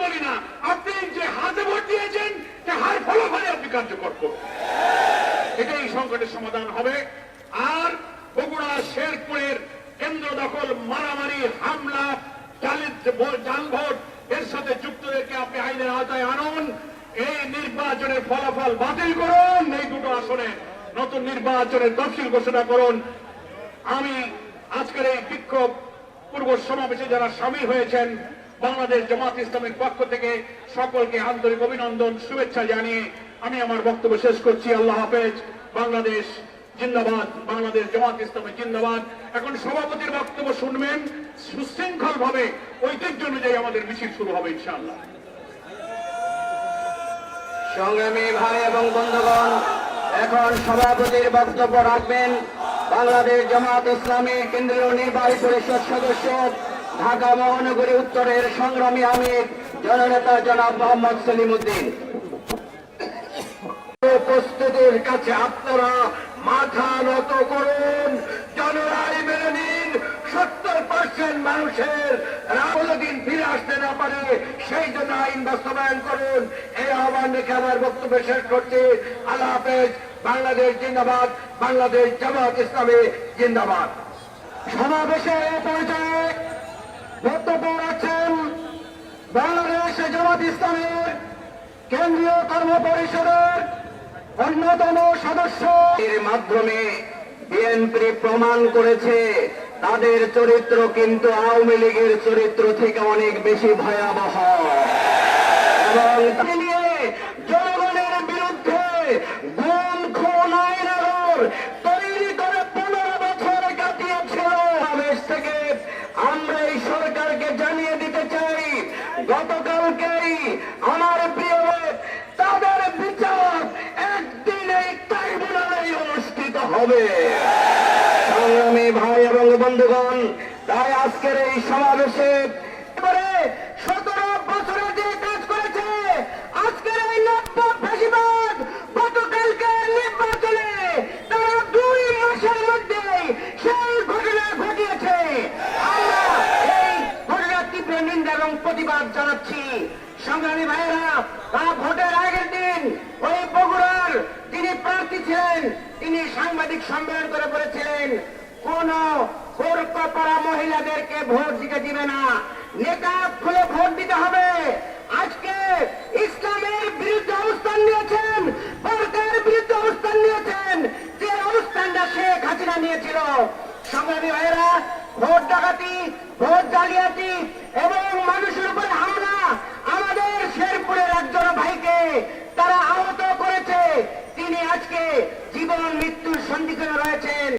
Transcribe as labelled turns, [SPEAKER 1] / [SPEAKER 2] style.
[SPEAKER 1] বলি না, আপনি যে হাতে ভোট দিয়েছেন যে হার ফলাফলে আপনি কার্যকর করুন, এটাই সংকটের সমাধান হবে। আর বগুড়া শেরপুরের কেন্দ্র দখল, মারামারি, হামলা, জাল ভোট এর সাথে যুক্তদেরকে আপনি আইনের আওতায় আনুন। এই নির্বাচনের ফলাফল বাতিল করুন, এই দুটো আসনে নতুন নির্বাচনের তফসিল ঘোষণা করুন। আমি আজকের এই বিক্ষোভ পূর্ব সমাবেশে যারা সামিল হয়েছেন, বাংলাদেশ জামাত ইসলামের পক্ষ থেকে সকলকে আন্তরিক অভিনন্দন, শুভেচ্ছা জানিয়ে আমি আমার বক্তব্য শেষ করছি। আল্লাহ হাফেজ। বাংলাদেশ জিন্দাবাদ, বাংলাদেশ জামাত ইসলামী জিন্দাবাদ। এখন সভাপতির বক্তব্য শুনবেন, সুশৃঙ্খল ভাবে ঐতিহ্য অনুযায়ী আমাদের মিছিল শুরু হবে ইনশাআল্লাহ।
[SPEAKER 2] সংগ্রামী ভাই এবং বন্ধুগণ, এখন সভাপতির বক্তব্য রাখবেন বাংলাদেশ জামাত ইসলামী কেন্দ্রীয় নির্বাহী পরিষদ সদস্য, ঢাকা মহানগরী উত্তরের সংগ্রামী আমির জননেতা জনাব মোহাম্মদ সেলিম উদ্দিন। উপস্থিতির কাছে আপনারা মাথা নত করুন, জনরায় মেনে নিন। 70% মানুষের রাজদিন ফিরে আসতে না পারে, সেই জন্য আইন বাস্তবায়ন করুন। এই আহ্বান রেখে আমার বক্তব্য শেষ করছি। আল্লাহ হাফেজ। বাংলাদেশ জিন্দাবাদ, বাংলাদেশ জামাত ইসলামী জিন্দাবাদ। সমাবেশের এই পর্যায়ে বক্তব্য রাখছেন বাংলাদেশ জামাত ইসলামের কেন্দ্রীয় কর্ম পরিষদের অন্যতম সদস্য। এর মাধ্যমে বিএনপি প্রমাণ করেছে তাদের চরিত্র কিন্তু আওয়ামী লীগের চরিত্র থেকে অনেক বেশি ভয়াবহ, এবং নিয়ে জনগণের বিরুদ্ধে গুম, খুন, আইনাগর তৈরি করে 15 বছর কাটিয়েছিল। সমাবেশ থেকে আমরা এই সরকারকে জানিয়ে দিতে চাই, গতকালকেই আমার প্রিয় তাদের বিচার একদিন এই ট্রাইব্যুনালেই অনুষ্ঠিত হবে। সংগ্রামী ভাই এবং বন্ধুগণ, তাই আজকের এই সমাবেশে 17 বছরে যে কাজ করেছে, আজকের এই নব্য ফ্যাসিবাদ গতকালকে নির্বাচনে তারা 2 মাসের মধ্যেই সেই ঘটনা ঘটিয়েছে। আমরা এই ঘটনার তীব্র নিন্দা এবং প্রতিবাদ জানাচ্ছি। সংগ্রামী ভাইয়েরা, তা ভোটের আগের দিন ওই বগুড়ার যিনি প্রার্থী ছিলেন, তিনি সাংবাদিক সম্মেলন করে বলেছিলেন কোন বোরকা পরা মহিলাদেরকে ভোট দিতে দিবে না, নেতা খুলে ভোট দিতে হবে। আজকে ইসলামের বিরুদ্ধে অবস্থান নিয়েছেন, বোরকার বিরুদ্ধে অবস্থান নিয়েছেন, যে অবস্থানটা শেখ হাসিনা নিয়েছিল। সংগ্রামী ভাইয়েরা, ভোট ডাকাতি, ভোট জালিয়াতি এবং মানুষের উপর হামলা, আমাদের শেরপুরের একজন ভাইকে তারা আহত করেছে, তিনি আজকে জীবন মৃত্যুর সন্ধিক্ষণে রয়েছেন।